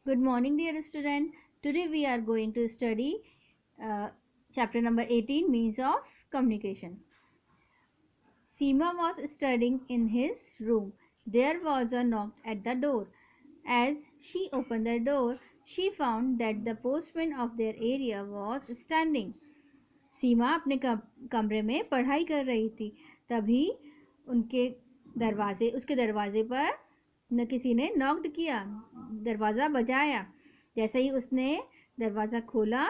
Good morning, dear student. Today we are going to study uh, chapter number 18, Means of Communication. Seema was studying in his room. There was a knock at the door. As she opened the door, she found that the postman of their area was standing. सीमा अपने कमरे में पढ़ाई कर रही थी. तभी उनके उसके दरवाजे पर न किसी ने नॉक्ड किया, दरवाज़ा बजाया. जैसे ही उसने दरवाज़ा खोला,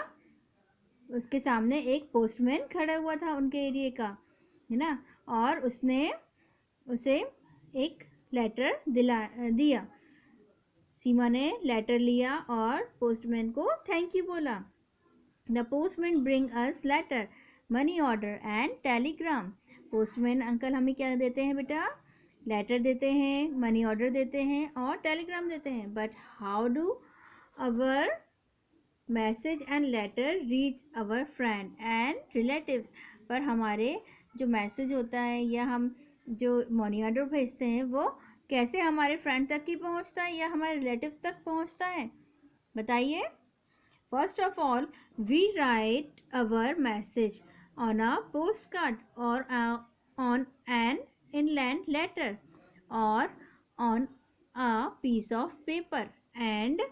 उसके सामने एक पोस्टमैन खड़ा हुआ था उनके एरिया का, है ना. और उसने उसे एक लेटर दिया. सीमा ने लेटर लिया और पोस्टमैन को थैंक यू बोला. The postman bring us letter, money order and telegram. Postman uncle हमें क्या देते हैं बेटा? लेटर देते हैं, मनी ऑर्डर देते हैं और टेलीग्राम देते हैं. But how do our message and later reach our friend and relatives? पर हमारे जो मैसेज होता है या हम जो मनी ऑर्डर भेजते हैं वो कैसे हमारे फ्रेंड तक ही पहुंचता है या हमारे रिलेटिव्स तक पहुंचता है? बताइए. First of all, we write our message on a post card और on an inland letter or on a piece of paper and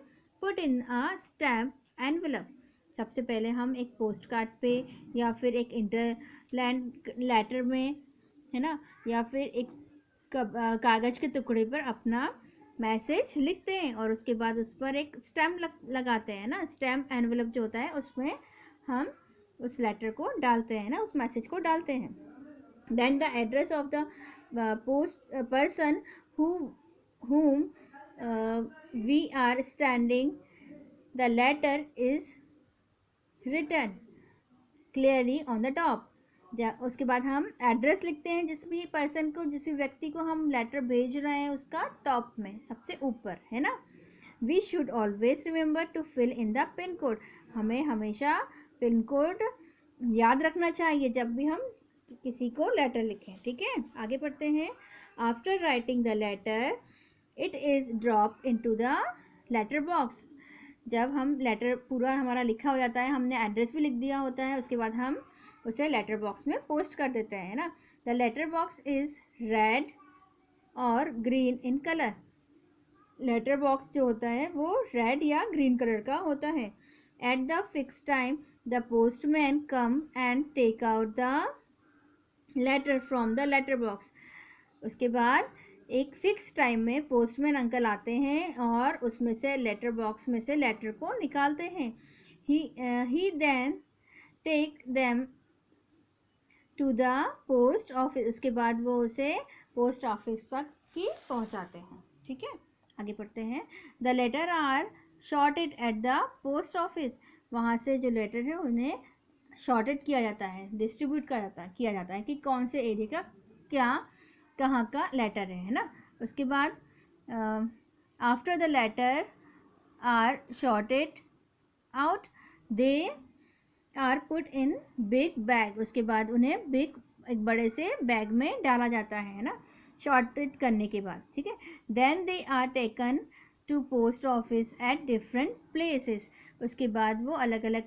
put in a stamp envelope. सबसे पहले हम एक पोस्ट कार्ड पे या फिर एक इंटरलैंड लेटर में, है ना, या फिर एक कागज़ के टुकड़े पर अपना मैसेज लिखते हैं और उसके बाद उस पर एक स्टैम्प लगाते हैं ना. स्टैम्प एनवेलप जो होता है उसमें हम उस लेटर को डालते हैं ना, उस मैसेज को डालते हैं. Then the address of the person whom we are standing the letter is written clearly on the top. उसके बाद हम एड्रेस लिखते हैं जिस भी पर्सन को, जिस भी व्यक्ति को हम लेटर भेज रहे हैं उसका टॉप में सबसे ऊपर, है ना. We should always remember to fill in the pin code. हमें हमेशा पिन कोड याद रखना चाहिए जब भी हम किसी को लेटर लिखें. ठीक है, आगे पढ़ते हैं. After writing the letter it is drop into the letter box. जब हम लेटर पूरा हमारा लिखा हो जाता है, हमने एड्रेस भी लिख दिया होता है, उसके बाद हम उसे लेटर बॉक्स में पोस्ट कर देते हैं ना. The letter box is red और green in colour. Letter box जो होता है वो रेड या ग्रीन कलर का होता है. At the fix time the postman come and take out the letter from the letter box. उसके बाद एक फ़िक्स टाइम में पोस्टमैन अंकल आते हैं और उसमें से लेटर बॉक्स में से लेटर को निकालते हैं. He then take them to the post office. उसके बाद वो उसे पोस्ट ऑफिस तक की पहुंचाते हैं. ठीक है, आगे पढ़ते हैं. The letter are sorted at the post office. वहाँ से जो लेटर है उन्हें शॉर्टेड किया जाता है, डिस्ट्रीब्यूट किया जाता है कि कौन से एरिया का कहाँ का लेटर है ना. उसके बाद after the letter are sorted out they are put in big bag. उसके बाद उन्हें एक बड़े से बैग में डाला जाता है ना, शॉर्टेड करने के बाद. ठीक है, then they are taken to post office at different places. उसके बाद वो अलग अलग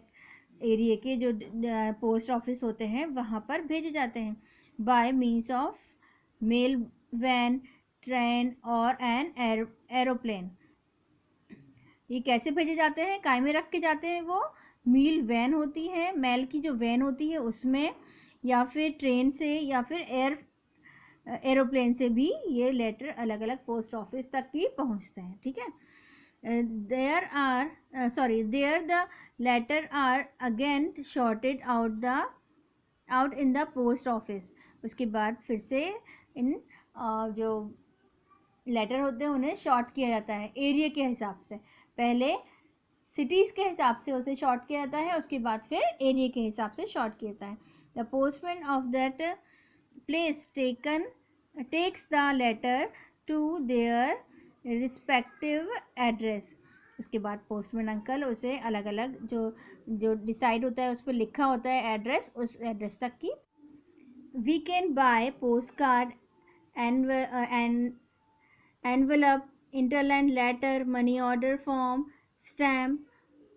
एरिया के जो पोस्ट ऑफिस होते हैं वहाँ पर भेजे जाते हैं. By means of mail van, train और एन एरोप्लेन. ये कैसे भेजे जाते हैं? काय में रख के जाते हैं वो? मील वैन होती है, मेल की जो वैन होती है उसमें, या फिर ट्रेन से, या फिर एरोप्लेन से भी ये लेटर अलग अलग पोस्ट ऑफिस तक ही पहुँचते हैं. ठीक है, there the letter are again shorted out in the post office. उसके बाद फिर से इन जो लेटर होते हैं उन्हें शॉर्ट किया जाता है एरिया के हिसाब से. पहले सिटीज़ के हिसाब से उसे शॉर्ट किया जाता है, उसके बाद फिर एरिया के हिसाब से शॉर्ट किया जाता है. The postman of that place takes the letter to their respective address. उसके बाद पोस्टमैन अंकल उसे अलग अलग जो डिसाइड होता है उस पर लिखा होता है एड्रेस, उस एड्रेस तक की. We can buy post card and envelope, interland letter, money order form, stamp,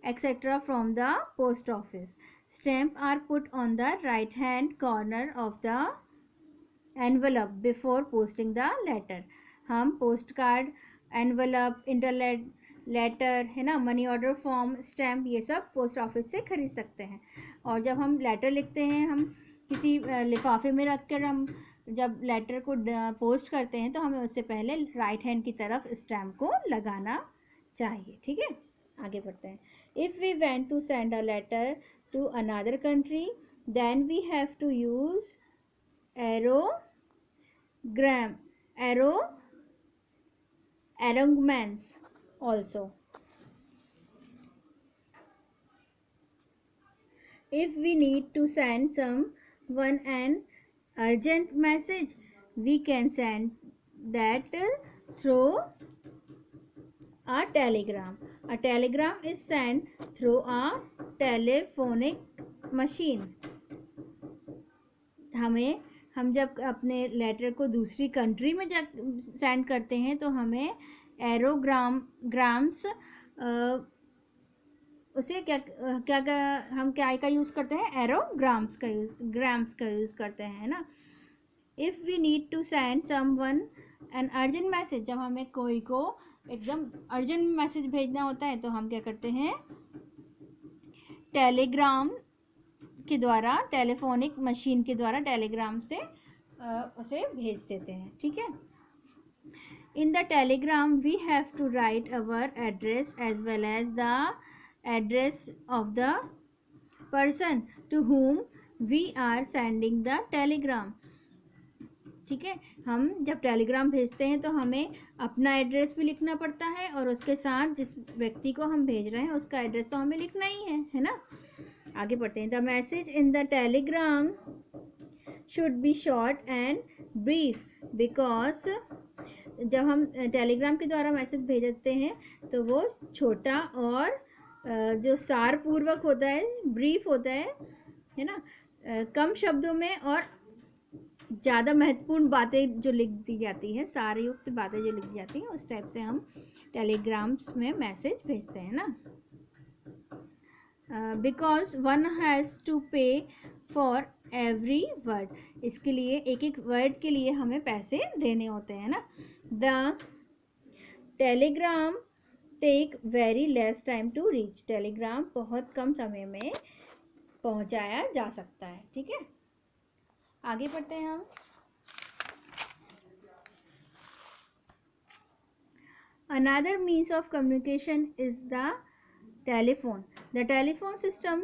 etc. from the post office. Stamps are put on the right hand corner of the envelope before posting the letter. हम post card, envelope, इंटरलेट letter है ना, money order form, stamp, ये सब post office से खरीद सकते हैं. और जब हम लेटर लिखते हैं, हम किसी लिफाफे में रख कर हम जब लेटर को पोस्ट करते हैं तो हमें उससे पहले राइट हैंड की तरफ स्टैम्प को लगाना चाहिए. ठीक है, आगे बढ़ते हैं. If we want to send a letter to another country then we have to use arrangements also. If we need to send someone an urgent message, we can send that through a telegram. A telegram is sent through a telephonic machine. हम जब अपने letter को दूसरी country में send करते हैं तो हमें एरोग्राम्स उसे हम क्या का यूज़ करते हैं, एरोग्राम्स का यूज़ करते हैं ना. If we need to send someone an urgent message, जब हमें कोई को एकदम अर्जेंट मैसेज भेजना होता है तो हम क्या करते हैं, टेलीग्राम के द्वारा, टेलीफोनिक मशीन के द्वारा टेलीग्राम से उसे भेज देते हैं. ठीक है. In the telegram we have to write our address as well as the address of the person to whom we are sending the telegram. ठीक है, हम जब टेलीग्राम भेजते हैं तो हमें अपना एड्रेस भी लिखना पड़ता है और उसके साथ जिस व्यक्ति को हम भेज रहे हैं उसका एड्रेस तो हमें लिखना ही है ना. आगे बढ़ते हैं. The message in the Telegram should be short and brief, because जब हम टेलीग्राम के द्वारा मैसेज भेजते हैं तो वो छोटा और जो सारपूर्वक होता है, ब्रीफ होता है ना, कम शब्दों में और ज़्यादा महत्वपूर्ण बातें जो लिख दी जाती है, सारयुक्त बातें जो लिख दी जाती हैं, उस टाइप से हम टेलीग्राम्स में मैसेज भेजते हैं ना. बिकॉज वन हैज़ टू पे फॉर एवरी वर्ड, इसके लिए एक एक वर्ड के लिए हमें पैसे देने होते हैं ना. The telegram take very less time to reach, telegram बहुत कम समय में पहुंचाया जा सकता है. ठीक है, आगे बढ़ते हैं हम. Another means of communication is the telephone. The telephone system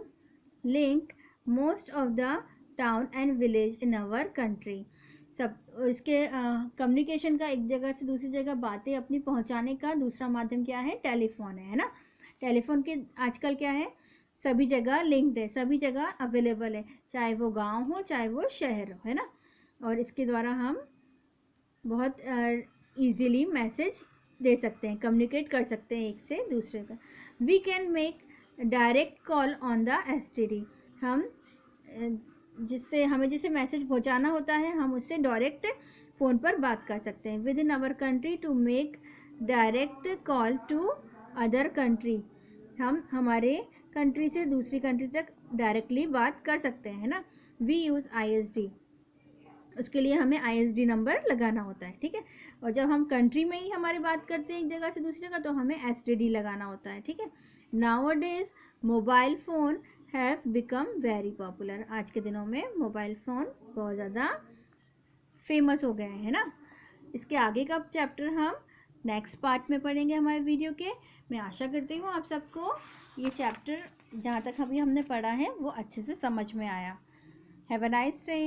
link most of the town and village in our country. सब इसके कम्युनिकेशन का एक जगह से दूसरी जगह बातें अपनी पहुंचाने का दूसरा माध्यम क्या है, टेलीफोन है ना. टेलीफोन के आजकल क्या है, सभी जगह लिंक्ड है, सभी जगह अवेलेबल है, चाहे वो गांव हो चाहे वो शहर हो, है ना. और इसके द्वारा हम बहुत ईजीली मैसेज दे सकते हैं, कम्युनिकेट कर सकते हैं एक से दूसरे का. We can make direct call on the STD. हम जिसे मैसेज पहुंचाना होता है हम उससे डायरेक्ट फ़ोन पर बात कर सकते हैं. Within our country to make direct call to other country, हम हमारे कंट्री से दूसरी कंट्री तक डायरेक्टली बात कर सकते हैं ना. वी यूज़ ISD, उसके लिए हमें ISD नंबर लगाना होता है. ठीक है, और जब हम कंट्री में ही हमारी बात करते हैं एक जगह से दूसरी जगह तो हमें STD लगाना होता है. ठीक है. Nowadays mobile phone have become very popular, आज के दिनों में मोबाइल फ़ोन बहुत ज़्यादा फेमस हो गए हैं ना. इसके आगे का चैप्टर हम नेक्स्ट पार्ट में पढ़ेंगे हमारे वीडियो के. मैं आशा करती हूँ आप सबको ये चैप्टर जहाँ तक अभी हमने पढ़ा है वो अच्छे से समझ में आया. Have a nice day.